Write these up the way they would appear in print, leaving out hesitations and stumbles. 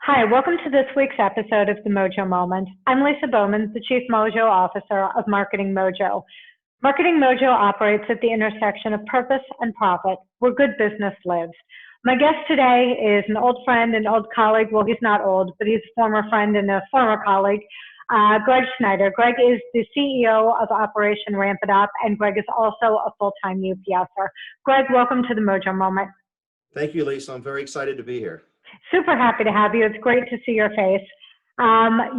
Hi, welcome to this week's episode of the Mojo Moment. I'm Lisa Bowman, the Chief Mojo Officer of Marketing Mojo. Marketing Mojo operates at the intersection of purpose and profit, where good business lives. My guest today is an old friend and old colleague. Well, he's not old, but he's a former friend and a former colleague, Greg Schneider. Greg is the CEO of Operation Ramp It Up, and Greg is also a full-time UPSer. Greg, welcome to the Mojo Moment. Thank you, Lisa. I'm very excited to be here. Super happy to have you. It's great to see your face.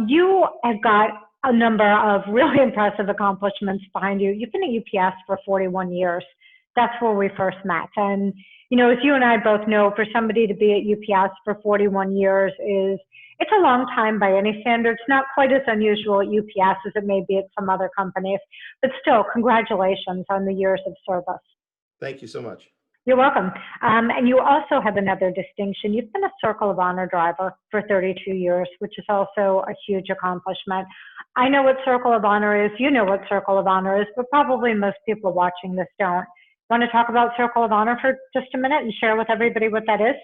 You have got a number of really impressive accomplishments behind you. You've been at UPS for 41 years. That's where we first met. And, you know, as you and I both know, for somebody to be at UPS for 41 years it's a long time by any standards. Not quite as unusual at UPS as it may be at some other companies, but still, congratulations on the years of service. Thank you so much. You're welcome. And you also have another distinction. You've been a Circle of Honor driver for 32 years, which is also a huge accomplishment. I know what Circle of Honor is. You know what Circle of Honor is, but probably most people watching this don't. Want to talk about Circle of Honor for just a minute and share with everybody what that is?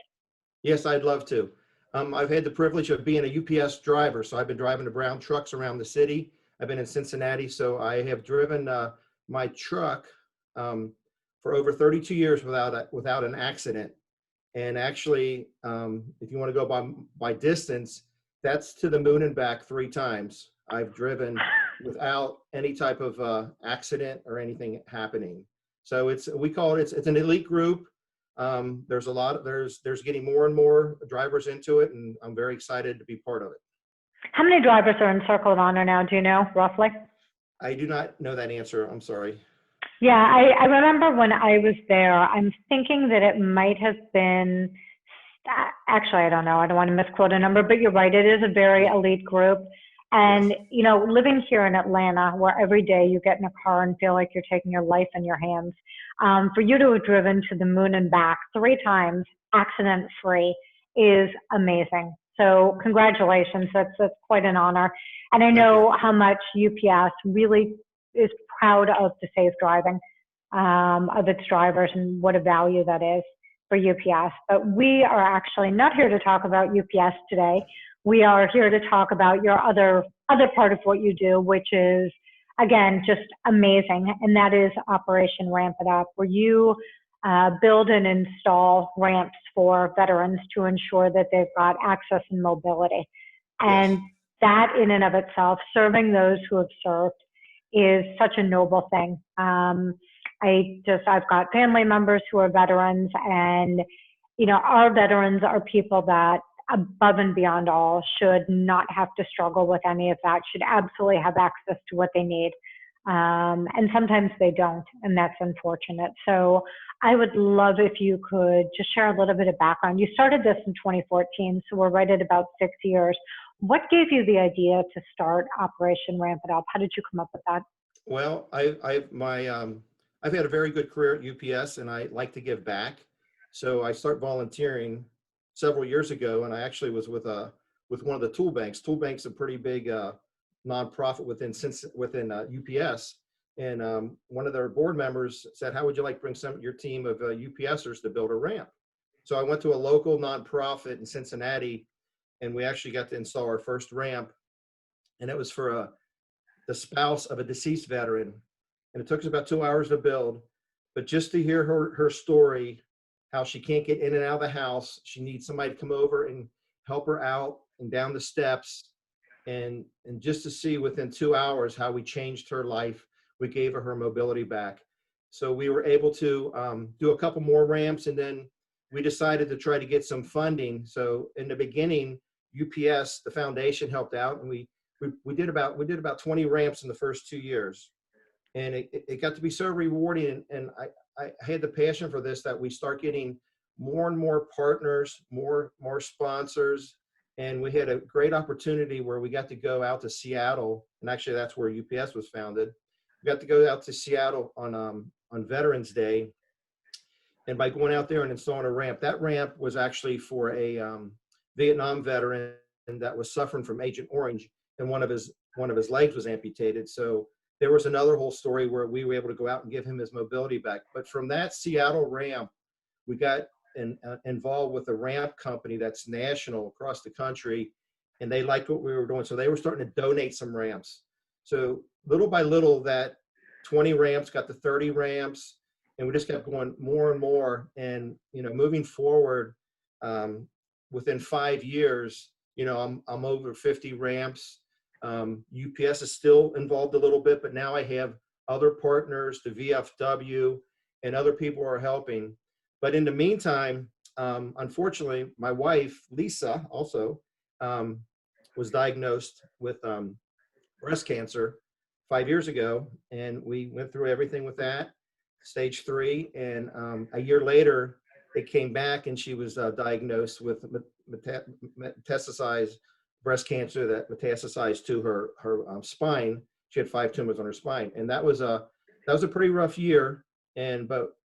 Yes, I'd love to. I've had the privilege of being a UPS driver, so I've been driving the brown trucks around the city. I've been in Cincinnati, so I have driven my truck for over 32 years without an accident. And actually, if you want to go by distance, that's to the moon and back 3 times. I've driven without any type of accident or anything happening. So it's an elite group. There's getting more and more drivers into it, and I'm very excited to be part of it. How many drivers are in Circle of Honor now? Do you know, roughly? I do not know that answer. I'm sorry. Yeah, I remember when I was there, I'm thinking that it might have been, actually, I don't know. I don't want to misquote a number, but you're right. It is a very elite group. And, Yes. you know, living here in Atlanta, where every day you get in a car and feel like you're taking your life in your hands, for you to have driven to the moon and back 3 times, accident-free, is amazing. So congratulations. That's quite an honor. And I know how much UPS really is proud of the safe driving of its drivers and what a value that is for UPS. But we are actually not here to talk about UPS today. We are here to talk about your other part of what you do, which is, again, just amazing. And that is Operation Ramp It Up, where you build and install ramps for veterans to ensure that they've got access and mobility. And that in and of itself, serving those who have served, is such a noble thing. I've got family members who are veterans, and, you know, our veterans are people that above and beyond all should not have to struggle with any of that, should absolutely have access to what they need. And sometimes they don't, and that's unfortunate. So I would love if you could just share a little bit of background. You started this in 2014, so we're right at about 6 years. What gave you the idea to start Operation Ramp It Up? How did you come up with that? Well, I've had a very good career at UPS, and I like to give back. So I started volunteering several years ago, and I actually was with one of the tool banks. Tool Bank's a pretty big nonprofit within UPS. And one of their board members said, "How would you like to bring some of your team of UPSers to build a ramp?" So I went to a local nonprofit in Cincinnati, and we actually got to install our first ramp, and it was for the spouse of a deceased veteran. And it took us about 2 hours to build, but just to hear her story, how she can't get in and out of the house, she needs somebody to come over and help her out and down the steps, and just to see within 2 hours how we changed her life, we gave her mobility back. So we were able to do a couple more ramps, and then we decided to try to get some funding. So in the beginning, UPS, the foundation, helped out, and we did about 20 ramps in the first 2 years, and it got to be so rewarding. And I had the passion for this, that we start getting more and more partners, more sponsors, and we had a great opportunity where we got to go out to Seattle, and actually that's where UPS was founded. We got to go out to Seattle on Veterans Day, and by going out there and installing a ramp, that ramp was actually for a Vietnam veteran that was suffering from Agent Orange, and one of his legs was amputated. So there was another whole story where we were able to go out and give him his mobility back. But from that Seattle ramp, we got involved with a ramp company that's national across the country, and they liked what we were doing. So they were starting to donate some ramps. So little by little, that 20 ramps got to 30 ramps, and we just kept going more and more. And, moving forward, within 5 years, I'm over 50 ramps. UPS is still involved a little bit, but now I have other partners, the VFW, and other people are helping. But in the meantime, unfortunately, my wife, Lisa, also was diagnosed with breast cancer 5 years ago, and we went through everything with that, stage 3, and a year later, it came back, and she was diagnosed with metastasized breast cancer that metastasized to her spine. She had 5 tumors on her spine, and that was a pretty rough year. But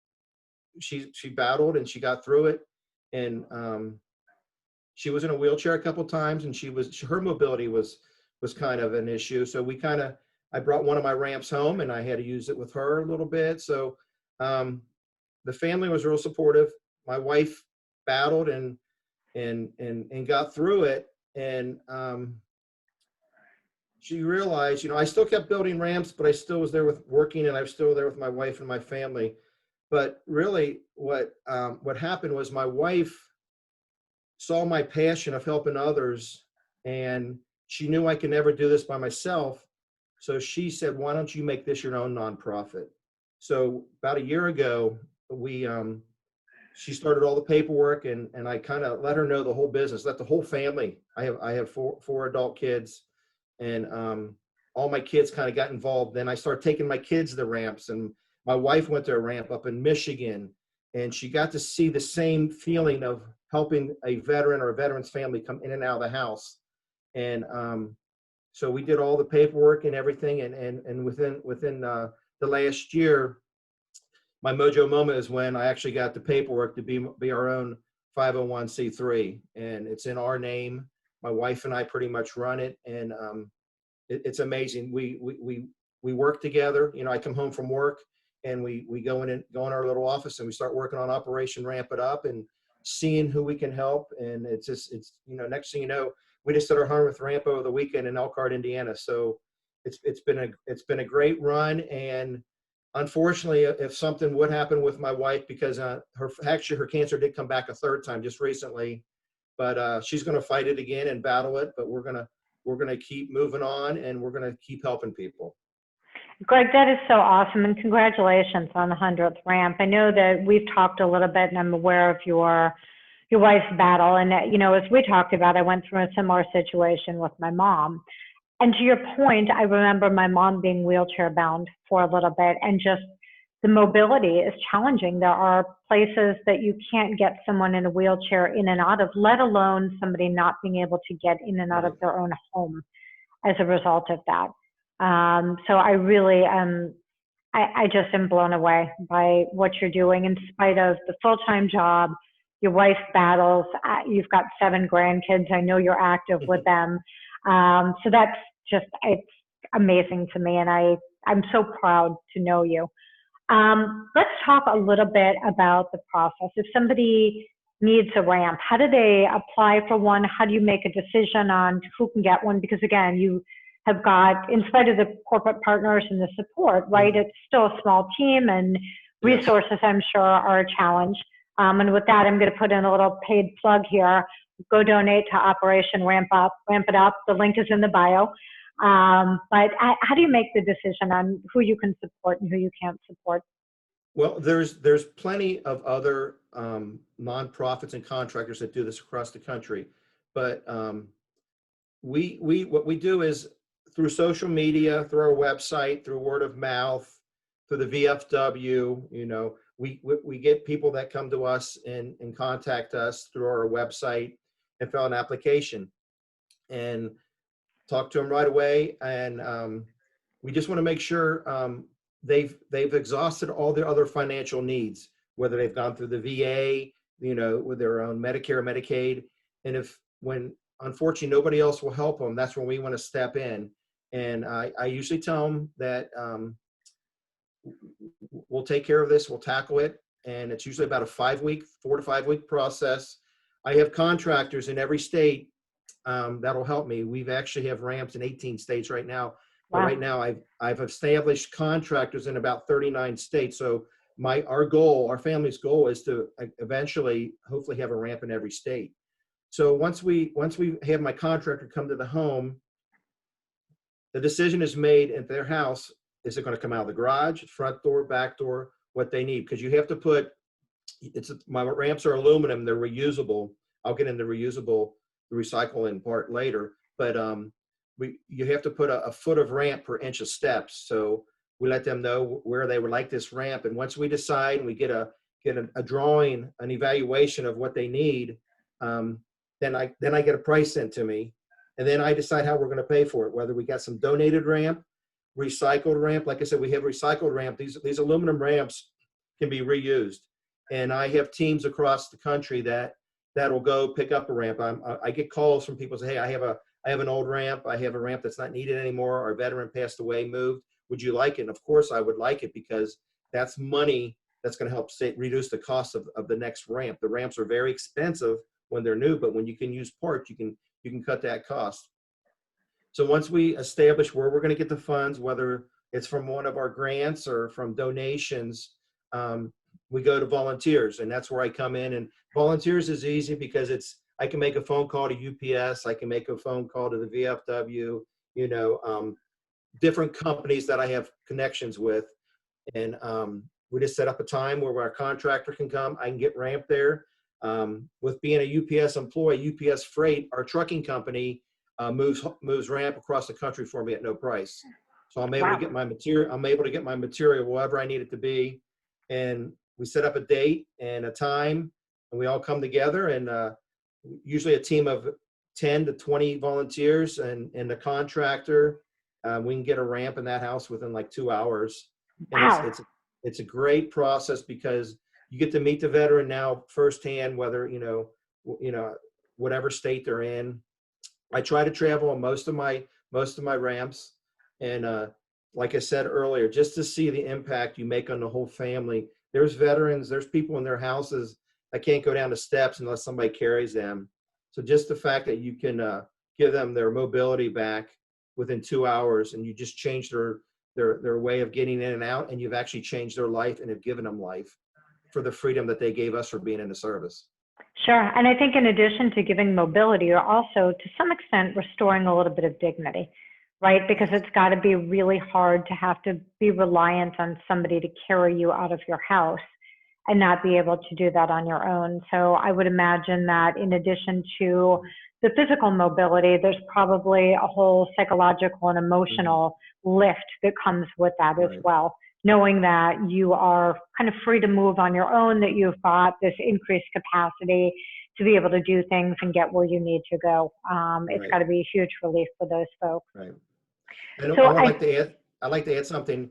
she battled and she got through it, and she was in a wheelchair a couple times, and her mobility was kind of an issue. So I brought one of my ramps home, and I had to use it with her a little bit. So the family was real supportive. My wife battled and got through it, and she realized, I still kept building ramps, but I still was there working, and I was still there with my wife and my family. But really, what happened was my wife saw my passion of helping others, and she knew I could never do this by myself. So she said, "Why don't you make this your own nonprofit?" So about a year ago, she started all the paperwork, and I kind of let her know the whole business, let the whole family. I have four adult kids, and all my kids kind of got involved. Then I started taking my kids to the ramps, and my wife went to a ramp up in Michigan, and she got to see the same feeling of helping a veteran or a veteran's family come in and out of the house. And so we did all the paperwork and everything, and within the last year, my Mojo moment is when I actually got the paperwork to be our own 501c3, and it's in our name. My wife and I pretty much run it, and it's amazing. We work together. I come home from work, and we go in our little office, and we start working on Operation Ramp It Up and seeing who we can help. And it's next thing you know, we just did our 100th ramp over the weekend in Elkhart, Indiana. So it's been a great run. And unfortunately, if something would happen with my wife, because her cancer did come back a third time just recently, but she's going to fight it again and battle it. But we're gonna keep moving on, and we're gonna keep helping people. Greg, that is so awesome, and congratulations on the 100th ramp. I know that we've talked a little bit, and I'm aware of your wife's battle. And as we talked about, I went through a similar situation with my mom. And to your point, I remember my mom being wheelchair bound for a little bit, and just the mobility is challenging. There are places that you can't get someone in a wheelchair in and out of, let alone somebody not being able to get in and out of their own home as a result of that. So I really, I just am blown away by what you're doing in spite of the full-time job, your wife's battles. You've got 7 grandkids. I know you're active with them. So that's it's amazing to me, and I'm so proud to know you. Let's talk a little bit about the process. If somebody needs a ramp, how do they apply for one? How do you make a decision on who can get one? Because again, you have got, in spite of the corporate partners and the support, right? It's still a small team, and resources, I'm sure, are a challenge. And with that, I'm going to put in a little paid plug here. Go donate to Operation Ramp It Up. The link is in the bio. But how do you make the decision on who you can support and who you can't support? Well, there's plenty of other nonprofits and contractors that do this across the country, but what we do is through social media, through our website, through word of mouth, through the VFW. We get people that come to us and contact us through our website and fill an application and talk to them right away. And we just want to make sure they've exhausted all their other financial needs, whether they've gone through the VA, with their own Medicare, Medicaid. And when unfortunately nobody else will help them, that's when we want to step in. And I usually tell them that we'll take care of this, we'll tackle it, and it's usually about a 4 to 5 week process. I have contractors in every state that'll help me. We've actually have ramps in 18 states right now. But Wow. right now, I've established contractors in about 39 states. So our family's goal is to eventually, hopefully, have a ramp in every state. So once we have my contractor come to the home, the decision is made at their house. Is it going to come out of the garage, front door, back door, what they need? Because you have to put, my ramps are aluminum, they're reusable. I'll get into the recycling part later, but you have to put a foot of ramp per inch of steps. So we let them know where they would like this ramp. And once we decide and we get a drawing, an evaluation of what they need, then I get a price sent to me. And then I decide how we're going to pay for it, whether we got some donated ramp, recycled ramp. Like I said, we have recycled ramp. These aluminum ramps can be reused. And I have teams across the country that'll go pick up a ramp. I get calls from people say, hey, I have an old ramp. I have a ramp that's not needed anymore. Our veteran passed away, moved. Would you like it? And of course I would like it, because that's money that's going to help reduce the cost of the next ramp. The ramps are very expensive when they're new, but when you can use parts, you can cut that cost. So once we establish where we're going to get the funds, whether it's from one of our grants or from donations, we go to volunteers, and that's where I come in. And volunteers is easy because I can make a phone call to UPS, I can make a phone call to the VFW, different companies that I have connections with, and we just set up a time where our contractor can come. I can get ramp there. With being a UPS employee, UPS Freight, our trucking company, moves ramp across the country for me at no price. So I'm able to get my material. I'm able to get my material wherever I need it to be, and we set up a date and a time, and we all come together. And usually a team of 10 to 20 volunteers and the contractor. We can get a ramp in that house within like 2 hours. And Wow. it's a great process because you get to meet the veteran now firsthand, whether whatever state they're in. I try to travel on most of my ramps, and like I said earlier, just to see the impact you make on the whole family. There's veterans, there's people in their houses that can't go down the steps unless somebody carries them. So just the fact that you can give them their mobility back within 2 hours, and you just change their way of getting in and out, and you've actually changed their life and have given them life for the freedom that they gave us for being in the service. Sure. And I think in addition to giving mobility, you're also, to some extent, restoring a little bit of dignity, right? Because it's got to be really hard to have to be reliant on somebody to carry you out of your house and not be able to do that on your own. So I would imagine that in addition to the physical mobility, there's probably a whole psychological and emotional lift that comes with that as well. Knowing that you are kind of free to move on your own, that you've got this increased capacity to be able to do things and get where you need to go. It's got to be a huge relief for those folks. Right. And So I'd like to add something.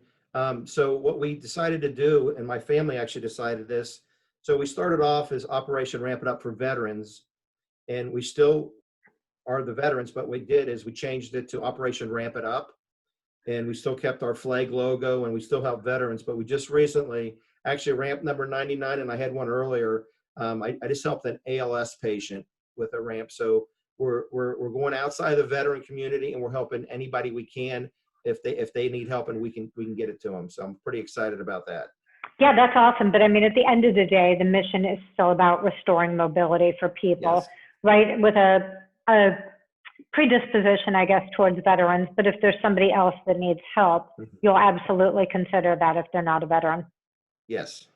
So what we decided to do, and my family actually decided this. So we started off as Operation Ramp It Up for veterans, and we still are the veterans, but what we did is we changed it to Operation Ramp It Up. And we still kept our flag logo, and we still help veterans. But we just recently, actually ramp number 99, and I had one earlier. I just helped an ALS patient with a ramp. So we're going outside the veteran community, and we're helping anybody we can if they need help, and we can get it to them. So I'm pretty excited about that. Yeah, that's awesome. But I mean, at the end of the day, the mission is still about restoring mobility for people, right? With a predisposition, I guess, towards veterans, but if there's somebody else that needs help, you'll absolutely consider that if they're not a veteran. Yes,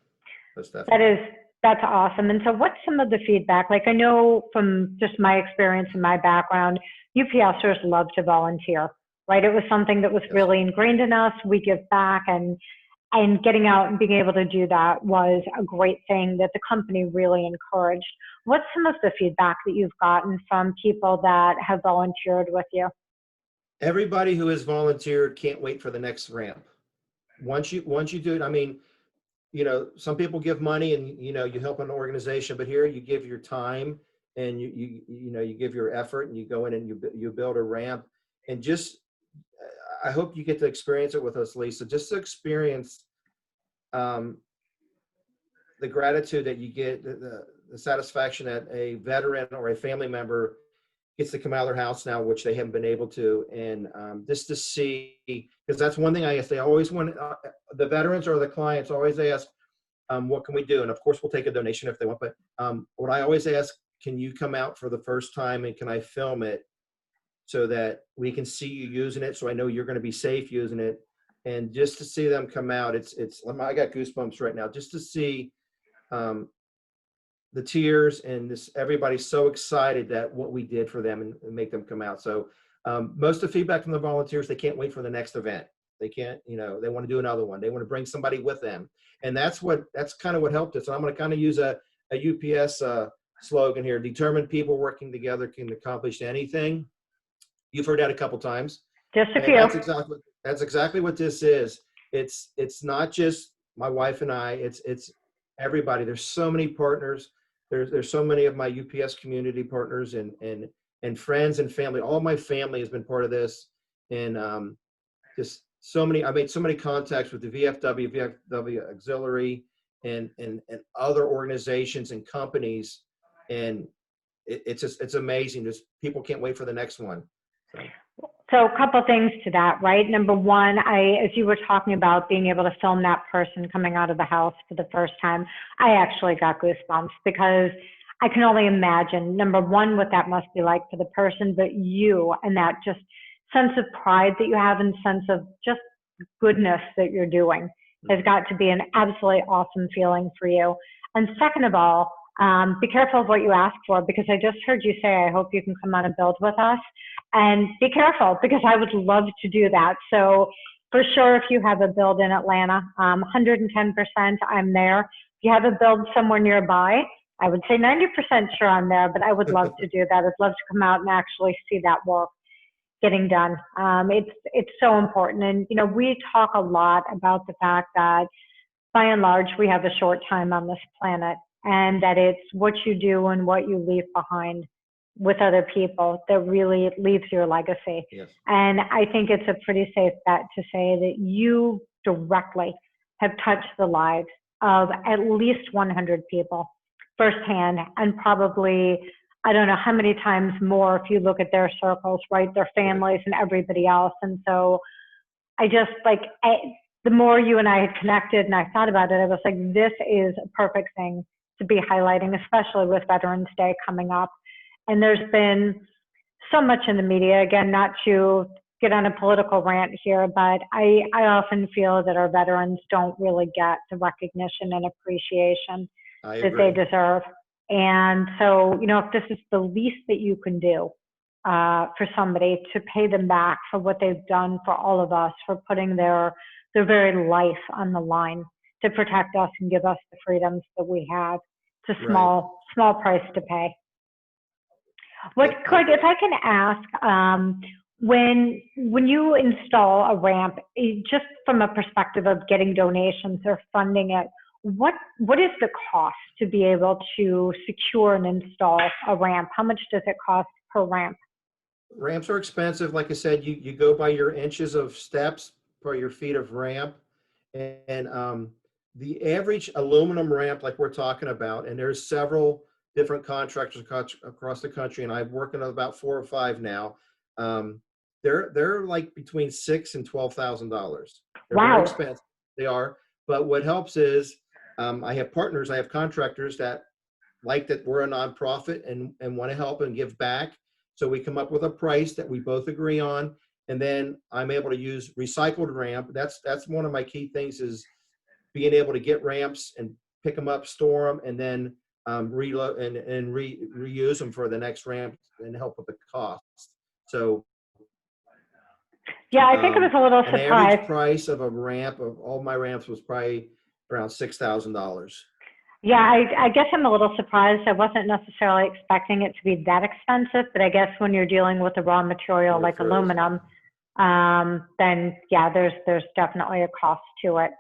that's definitely. That's awesome. And so what's some of the feedback? Like, I know from just my experience and my background, UPSers love to volunteer, right? It was something that was really ingrained in us. We give back, and getting out and being able to do that was a great thing that the company really encouraged. What's some of the feedback that you've gotten from people that have volunteered with you? Everybody who has volunteered can't wait for the next ramp. Once you do it, I mean, some people give money and you help an organization, but here you give your time and you give your effort, and you go in and you build a ramp. And just, I hope you get to experience it with us, Lisa. Just to experience the gratitude that you get, the satisfaction that a veteran or a family member gets to come out of their house now, which they haven't been able to. And just to see, because that's one thing I ask, they always want, the veterans or the clients always ask, what can we do? And of course, we'll take a donation if they want, but what I always ask, can you come out for the first time and can I film it so that we can see you using it? So I know you're going to be safe using it. And just to see them come out, I got goosebumps right now, just to see the tears and this, everybody's so excited that what we did for them and make them come out. So most of the feedback from the volunteers, they can't wait for the next event. They can't, they want to do another one. They want to bring somebody with them. And that's kind of what helped us. And I'm going to kind of use a UPS slogan here: determined people working together can accomplish anything. You've heard that a couple times. Just a few. That's exactly what this is. It's not just my wife and I, it's everybody. There's so many partners. There's so many of my UPS community partners and friends and family. All my family has been part of this. And just so many, I made so many contacts with the VFW Auxiliary and other organizations and companies. And it's amazing. Just people can't wait for the next one. So a couple things to that, right? Number one, as you were talking about being able to film that person coming out of the house for the first time, I actually got goosebumps because I can only imagine, number one, what that must be like for the person, but you, and that just sense of pride that you have and sense of just goodness that you're doing has got to be an absolutely awesome feeling for you. And second of all, be careful of what you ask for, because I just heard you say, I hope you can come on and build with us. And be careful, because I would love to do that. So for sure, if you have a build in Atlanta, 110%, I'm there. If you have a build somewhere nearby, I would say 90% sure I'm there, but I would love to do that. I'd love to come out and actually see that work getting done. It's so important. And, we talk a lot about the fact that by and large, we have a short time on this planet, and that it's what you do and what you leave behind with other people that really leaves your legacy. Yes. And I think it's a pretty safe bet to say that you directly have touched the lives of at least 100 people firsthand, and probably, I don't know how many times more if you look at their circles, right? Their families and everybody else. And so I just the more you and I had connected and I thought about it, I was like, this is a perfect thing to be highlighting, especially with Veterans Day coming up. And there's been so much in the media, again, not to get on a political rant here, but I often feel that our veterans don't really get the recognition and appreciation that they deserve. And so, if this is the least that you can do for somebody, to pay them back for what they've done for all of us, for putting their very life on the line to protect us and give us the freedoms that we have, it's a small price to pay. Craig, if I can ask, when you install a ramp, just from a perspective of getting donations or funding it, what is the cost to be able to secure and install a ramp? How much does it cost per ramp? Ramps are expensive. Like I said, you go by your inches of steps per your feet of ramp. And the average aluminum ramp, like we're talking about, and there's several different contractors across the country, and I've worked on about 4 or 5 now. They're like between $6,000 and $12,000. They're very expensive. They are. But what helps is I have partners, I have contractors that like that we're a nonprofit and want to help and give back. So we come up with a price that we both agree on, and then I'm able to use recycled ramp. That's one of my key things, is being able to get ramps and pick them up, store them, and then reload and reuse them for the next ramp and help with the cost. So yeah, I think it was a little surprised. The average price of a ramp of all my ramps was probably around $6,000. Yeah, I guess I'm a little surprised. I wasn't necessarily expecting it to be that expensive, but I guess when you're dealing with a raw material like aluminum, then yeah, there's definitely a cost to it.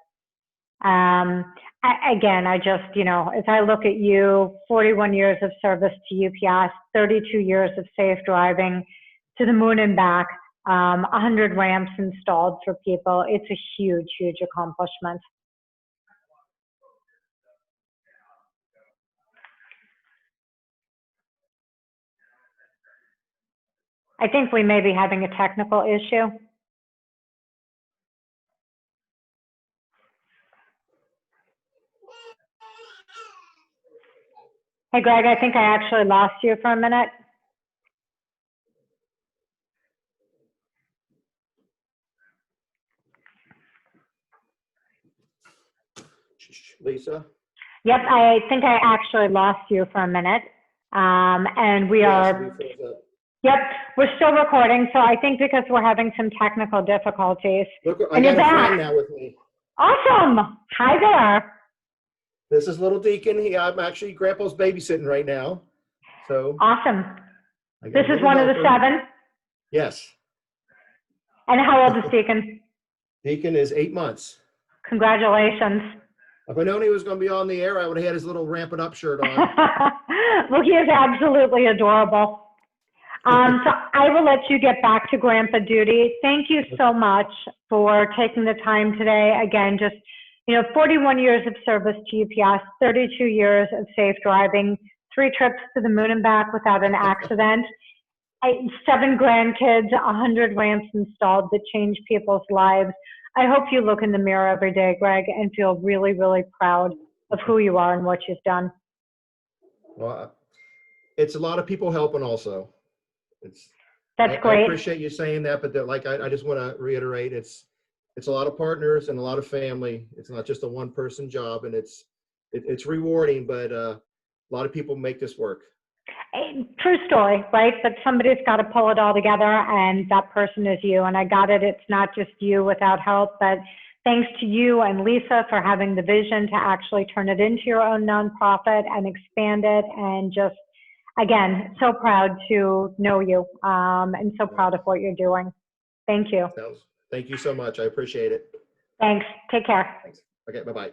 I just, as I look at you, 41 years of service to UPS, 32 years of safe driving to the moon and back, 100 ramps installed for people. It's a huge, huge accomplishment. I think we may be having a technical issue. Hey, Greg, I think I actually lost you for a minute. Lisa? Yep, I think I actually lost you for a minute. And we Yes, are, we froze up. yep, we're still recording. So I think because we're having some technical difficulties. Look, I And got you're a friend back. now with me. Awesome. Hi there. This is little Deacon. I'm actually Grandpa's babysitting right now. So Awesome. I got This a is little one of the helper. 7. Yes. And how old is Deacon? Deacon is 8 months. Congratulations. If I known he was going to be on the air, I would have had his little Ramping Up shirt on. Well, he is absolutely adorable. So I will let you get back to grandpa duty. Thank you so much for taking the time today. Again, just, 41 years of service to UPS, 32 years of safe driving, 3 trips to the moon and back without an accident, 7 grandkids, 100 ramps installed that change people's lives. I hope you look in the mirror every day, Greg, and feel really, really proud of who you are and what you've done. Well, it's a lot of people helping also. That's I great. appreciate you saying that, but I just want to reiterate, it's a lot of partners and a lot of family. It's not just a one-person job, and it's rewarding, but a lot of people make this work. True story, right? But somebody's got to pull it all together, and that person is you. And I got it. It's not just you without help, but thanks to you and Lisa for having the vision to actually turn it into your own nonprofit and expand it. And just, again, so proud to know you, and so proud of what you're doing. Thank you. Thank you so much. I appreciate it. Thanks. Take care. Thanks. Okay, bye-bye.